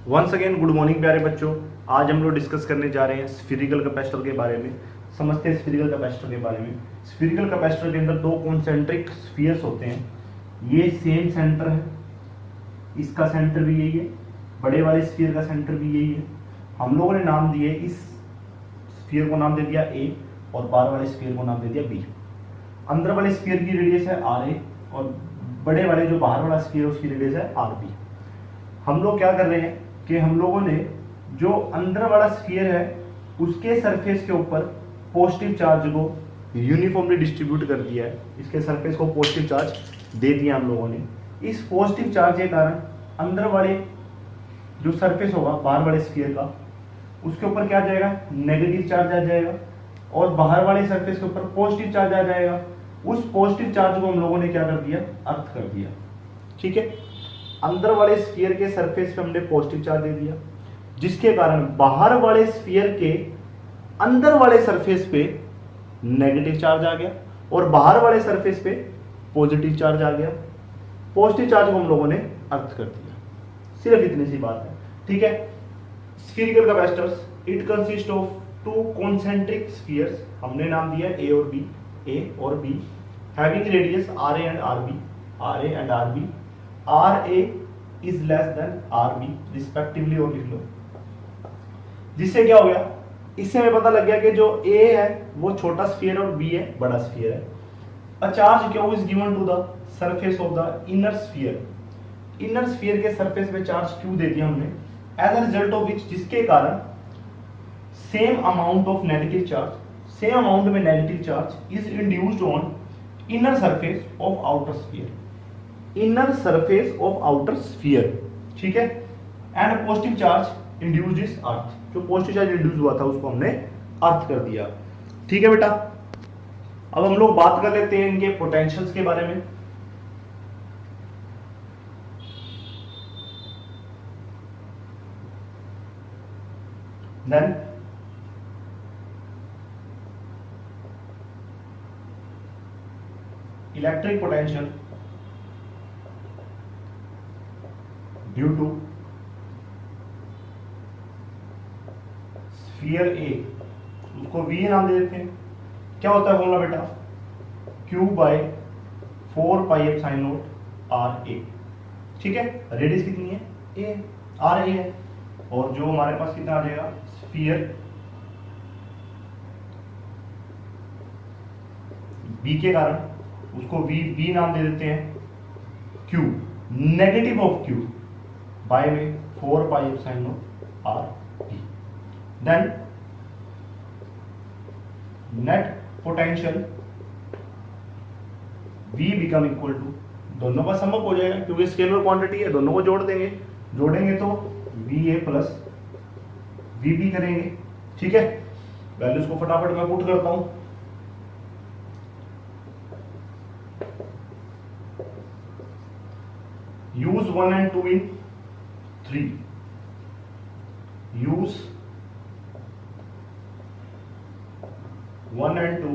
Once again good morning प्यारे बच्चों। आज हम लोग डिस्कस करने जा रहे हैं स्फीरिकल कैपेसिटर के बारे में। समझते हैं स्फीरिकल कैपेसिटर के बारे में। स्फीरिकल कैपेसिटर के अंदर दो कॉन्सेंट्रिक स्फीयर्स होते हैं। ये सेम सेंटर है, इसका सेंटर भी यही है, बड़े वाले स्फीयर का सेंटर भी यही है। हम लोगों ने नाम दिए, इस स्फीयर को नाम दे दिया ए और बाहर वाले स्फीयर को नाम दे दिया बी। अंदर वाले स्फीयर की रेडियस है आर ए और बड़े वाले जो बाहर वाला स्फीयर है उसकी रेडियस है आर बी। हम लोग क्या कर रहे हैं कि हम लोगों ने जो अंदर वाला स्फीयर है उसके सरफेस के ऊपर पॉजिटिव चार्ज को यूनिफॉर्मली डिस्ट्रीब्यूट कर दिया है। इसके सरफेस को पॉजिटिव चार्ज दे दिया हम लोगों ने। इस पॉजिटिव चार्ज के कारण अंदर वाले जो सरफेस होगा बाहर वाले स्फीयर का, उसके ऊपर क्या आ जाएगा, नेगेटिव चार्ज आ जाएगा और बाहर वाले सरफेस के ऊपर पॉजिटिव चार्ज आ जाएगा। उस पॉजिटिव चार्ज को हम लोगों ने क्या कर दिया, अर्थ कर दिया। ठीक है, अंदर वाले स्फीयर के सरफेस पे हमने पॉजिटिव चार्ज दे दिया, जिसके कारण बाहर वाले स्फीयर के अंदर वाले सरफेस पे नेगेटिव चार्ज आ गया और बाहर वाले सरफेस पे पॉजिटिव चार्ज आ गया। पॉजिटिव चार्ज को हम लोगों ने अर्थ कर दिया। सिर्फ इतनी सी बात है। ठीक है, spherical capacitors it consist of two concentric spheres, हमने नाम दिया ए और बी, ए और B, having radius R A and R B, R A and R B, R A is less than R B respectively और लिख लो। जिससे क्या हो गया, इससे हमें पता लग गया कि जो ए है वो छोटा स्फीयर और बी है बड़ा स्फीयर है। A charge Q is given to the surface of the inner sphere. Inner sphere के सरफेस पे चार्ज क्यू दे दिया हमने, as a result of which, जिसके कारण same amount of negative charge, same amount में negative charge is induced on inner surface of outer sphere, inner surface of outer sphere. ठीक है, and positive charge induced is earth. जो positive charge induce हुआ था उसको हमने अर्थ कर दिया। ठीक है बेटा, अब हम लोग बात कर लेते हैं इनके पोटेंशियल्स के बारे में। Then electric potential due to sphere A, उसको वी नाम दे देते हैं। क्या होता है फॉर्मूला बेटा, Q by 4 pi epsilon not R A. ठीक है, रेडियस कितनी है, ए, आर ए है, और जो हमारे पास कितना आ जाएगा, स्फीयर बी के कारण उसको वी बी नाम दे देते हैं। Q negative of Q by में 4 pi epsilon not R B. Then net potential V become equal to, दोनों का समअप हो जाएगा क्योंकि स्केलर क्वांटिटी है, दोनों को जोड़ देंगे, जोड़ेंगे तो VA प्लस VB करेंगे। ठीक है, वैल्यूज को फटाफट मैं पुट करता हूं। Use 1 and 2 in 3, use 1 and 2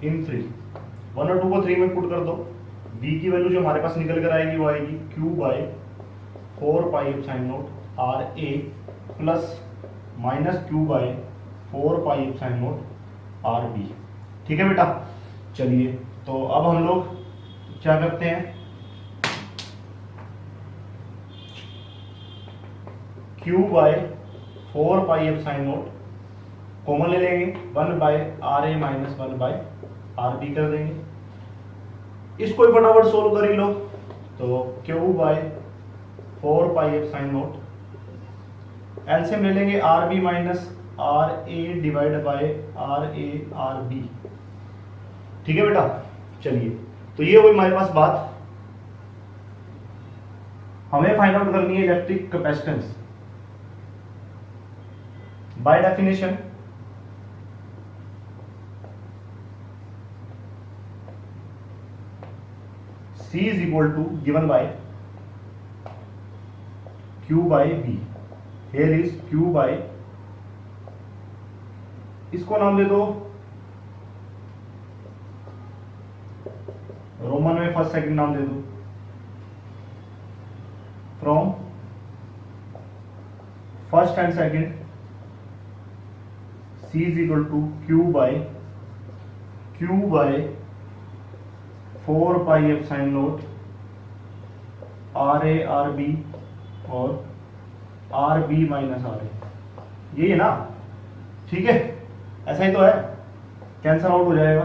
in 3, 1 और 2 को 3 में पुट कर दो। b की वैल्यू जो हमारे पास निकल कर आएगी वो आएगी Q by 4 pi epsilon not R A plus minus Q by 4 pi epsilon not R B. ठीक है बेटा, चलिए तो अब हम लोग क्या करते हैं, Q by 4 pi epsilon naught common ले लेंगे, 1 by R A minus 1 by R B कर देंगे। इसको ही फटाफट सोल्व कर ही लो। तो Q by 4 pi epsilon naught, LCM ले लेंगे R B minus R A divide by R A R B. ठीक है बेटा, चलिए तो ये हुई हमारे पास बात। हमें फाइंड आउट करनी है electric capacitance. By definition C is equal to given by Q by B. Here is Q by, इसको नाम दे दो रोमन में फर्स्ट सेकंड नाम दे दो, from first and second C is equal to Q by 4 pi epsilon naught RA RB और RB minus RA, यही है ना, ठीक है, ऐसा ही तो है, कैंसल आउट हो जाएगा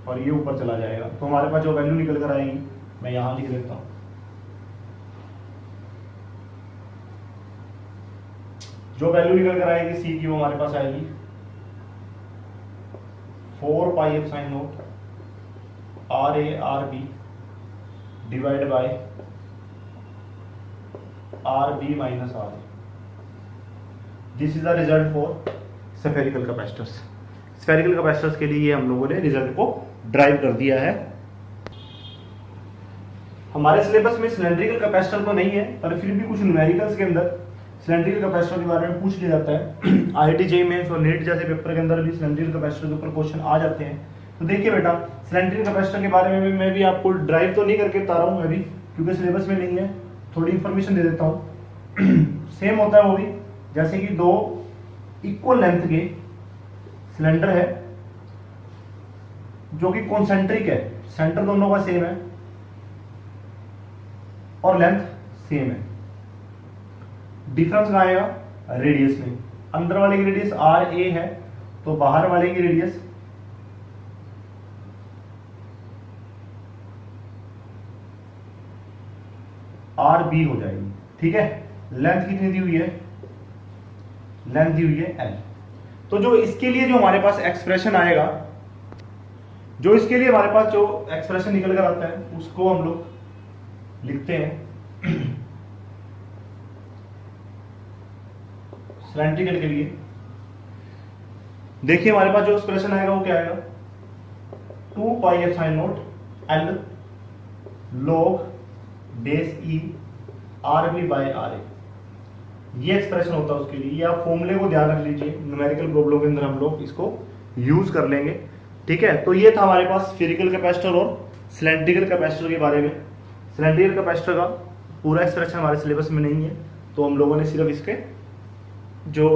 और ये ऊपर चला जाएगा, तो हमारे पास जो वैल्यू निकल कर आएगी मैं यहां लिख देता हूं। जो वैल्यू निकल कर आएगी सी की वो हमारे पास आएगी 4 pi epsilon naught RA RB divide by RB minus RA। This is the result for spherical capacitors. Spherical capacitors के लिए हम लोगों ने रिजल्ट को ड्राइव कर दिया है। हमारे सिलेबस में सिलेंड्रिकल कैपेसिटर तो नहीं है, पर फिर भी कुछ न्यूमेरिकल्स के अंदर सिलेंड्रिकल कैपेसिटर के बारे में पूछ लिया जाता है। IIT JEE मेंस और नीट जैसे पेपर के अंदर भी सिलेंड्रिकल कैपेसिटर के ऊपर क्वेश्चन आ जाते हैं। तो देखिए बेटा, सिलेंड्रिकल कैपेसिटर के बारे में मैं भी आपको ड्राइव तो नहीं करके बता रहा हूँ मैं भी, क्योंकि सिलेबस में नहीं है, थोड़ी इंफॉर्मेशन दे देता हूँ। सेम होता है वो भी, जैसे कि दो इक्वल लेंथ के सिलेंडर है जो कि कॉन्सेंट्रिक है, सेंटर दोनों का सेम है और लेंथ सेम है। डिफरेंस कहाँ आएगा? रेडियस में। अंदर वाले की रेडियस RA है तो बाहर वाले की रेडियस RB हो जाएगी, ठीक है। लेंथ कितनी दी हुई है? लेंथ दी हुई है L। तो जो इसके लिए जो हमारे पास एक्सप्रेशन आएगा, जो इसके लिए हमारे पास जो एक्सप्रेशन निकल कर आता है उसको हम लोग लिखते हैं सिलेंड्रिकल के लिए। देखिए हमारे पास जो एक्सप्रेशन आएगा वो क्या आएगा? 2 pi epsilon naught L log base E RB by RA, ये एक्सप्रेशन होता है उसके लिए। ये आप फॉर्मूले को ध्यान रख लीजिए, न्यूमेरिकल प्रॉब्लम के अंदर हम लोग इसको यूज कर लेंगे, ठीक है। तो ये था हमारे पास स्फेरिकल कैपेसिटर और सिलेंड्रिकल कैपेसिटर के बारे में। सिलेंड्रिकल कैपेसिटर का पूरा एक्सप्रेशन हमारे सिलेबस में नहीं है, तो हम लोगों ने सिर्फ इसके जो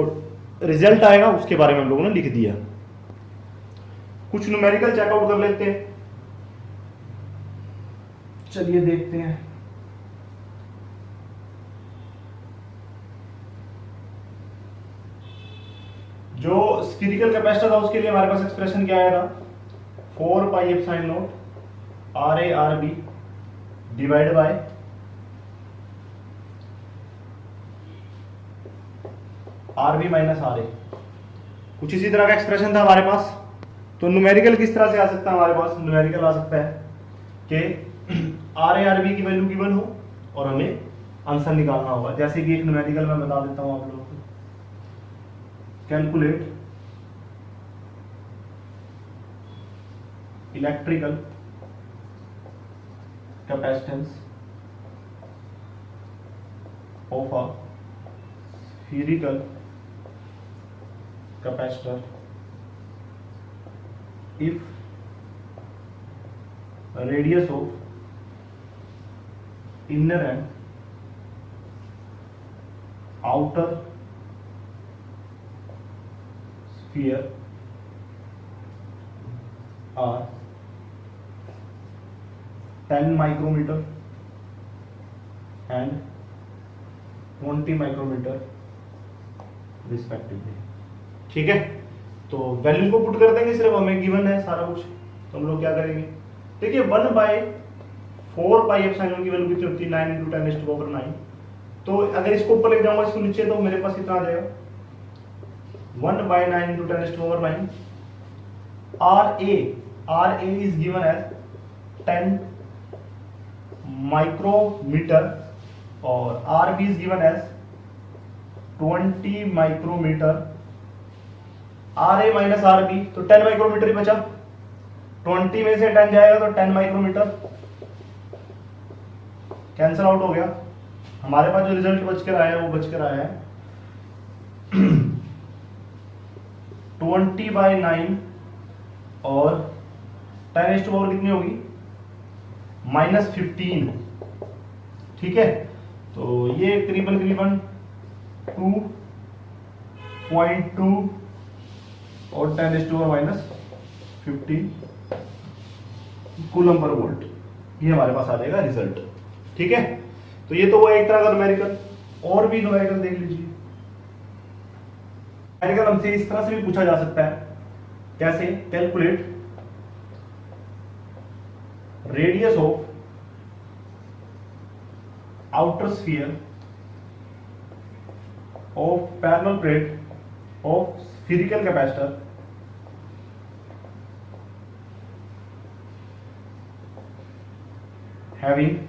रिजल्ट आएगा उसके बारे में हम लोगों ने लिख दिया। कुछ न्यूमेरिकल चेकआउट कर लेते हैं, चलिए देखते हैं। जो स्फेरिकल कैपेसिटर था उसके लिए हमारे पास एक्सप्रेशन क्या आया था? 4 pi epsilon naught RA RB divide by RB minus RA। कुछ इसी तरह का एक्सप्रेशन था हमारे पास। तो न्यूमेरिकल किस तरह से आ सकता है? हमारे पास न्यूमेरिकल आ सकता है कि RA RB की वैल्यू गिवन हो और हमें आंसर निकालना होगा। जैसे कि एक न्यूमेरिकल मैं बता देता हूं आप लोगों को। Calculate electrical capacitance of a spherical capacitor if radius of inner and outer sphere are 10 micrometer and 20 micrometer respectively, ठीक है। तो वैल्यू को पुट कर देंगे, सिर्फ हमें गिवन है सारा कुछ, तो हम लोग क्या करेंगे? देखिए 1 बाय 4 पाई एप्सिलॉन की वैल्यू कितनी होती है? 9 × 10⁻9। तो अगर इसको ऊपर ले जाऊंगा इसको नीचे, तो मेरे पास कितना आ जाएगा? 1 by 9 × 10⁻9। RA is given as 10 micrometre और RB is given as 20 micrometre. RA minus RB, तो 10 माइक्रोमीटर ही बचा। 20 में से 10 जाएगा तो 10 माइक्रोमीटर कैंसल आउट हो गया। हमारे पास जो रिजल्ट बचकर आया है वो बचकर आया है 20/9 और 10⁻4 कितनी होगी? -15, ठीक है। तो ये करीबन 2 0.2 और 10⁻⁻15 कूलम पर वोल्ट, ये हमारे पास आ जाएगा रिजल्ट। ठीक है, तो ये तो वो एक तरह का न्यूमेरिकल। और भी न्यूमेरिकल देख लीजिए। न्यूमेरिकल हमसे इस तरह से भी पूछा जा सकता है, कैसे? Calculate radius of outer sphere of parallel plate of spherical capacitor having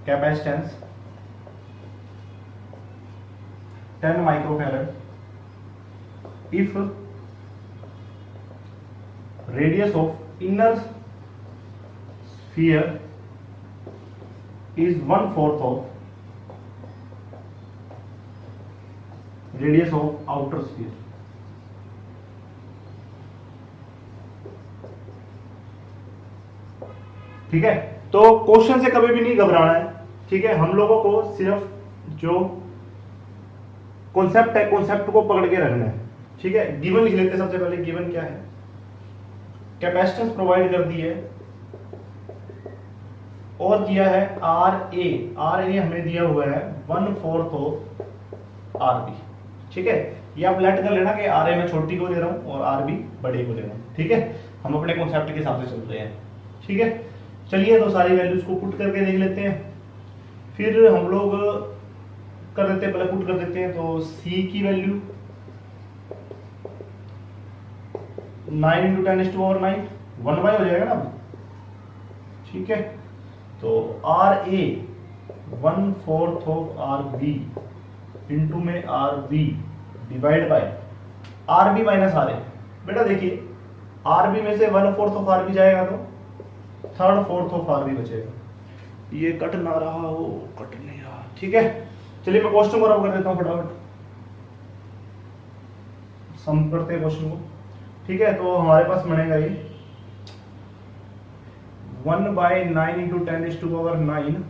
capacitance 10 microfarad if radius of inner sphere is 1/4 of radius of outer sphere। ठीक है, तो क्वेश्चन से कभी भी नहीं घबराना है। ठीक है, हम लोगों को सिर्फ जो कॉन्सेप्ट है, कॉन्सेप्ट को पकड़ के रखना है। ठीक है, गिवन लिख लेते हैं। सबसे पहले गिवन क्या है? कैपेसिटेंस प्रोवाइड कर दी है और दिया है आर ए हमें दिया हुआ है 1/4 ऑफ आर बी। ठीक है, ये आप लेट कर लेना कि आर ए मैं छोटी को दे रहा हूं और आर बी बड़े को दे रहा हूं। ठीक है, हम अपने कॉन्सेप्ट के हिसाब से चल रहे हैं। ठीक है, चलिए तो सारी वैल्यूज को पुट करके देख लेते हैं, फिर हम लोग कर देते हैं, पहले पुट कर देते हैं। तो C की वैल्यू 9 × 10⁻⁹ 1/, हो जाएगा ना। ठीक है, तो R A 1/4 of R B into में R B divide by R B minus R A. बेटा देखिए, आर बी में से 1/4 ऑफ आर बी जाएगा तो 3/4 ऑफ आर बी बचेगा। ये कट ना रहा हो, कट नहीं रहा। ठीक है, चलिए मैं क्वेश्चन को रब कर देता हूं फटाफट, सम करते हैं क्वेश्चन को। ठीक है, तो हमारे पास बनेगा ये 1/9 × 10⁻⁹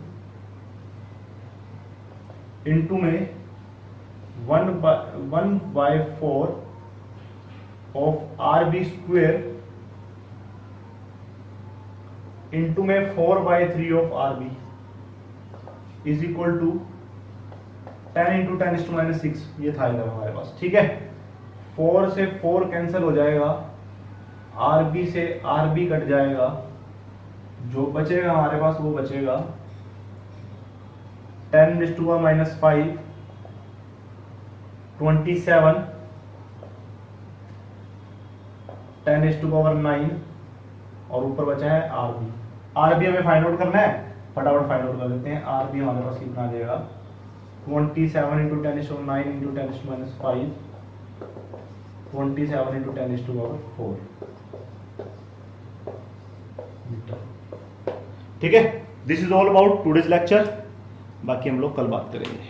इंटू में 1/4 of R B square into में 4/3 of R B is equal to 10 × 10⁻⁶। ये था इधर हमारे पास। ठीक है, 4 से 4 कैंसिल हो जाएगा, आर बी से आर बी कट जाएगा, जो बचेगा हमारे पास वो बचेगा 10⁻⁵ 27 10⁻⁹ और ऊपर बचा है आर बी। आर बी हमें फाइंड आउट करना है, फटाफट फाइंड आउट कर देते हैं। आर बी हमारे पास कितना आ जाएगा? 27 × 10⁻⁹ × 10⁻⁵, 27 × 10⁻⁴। ठीक है, this is all about today's lecture. बाकी हम लोग कल बात करेंगे।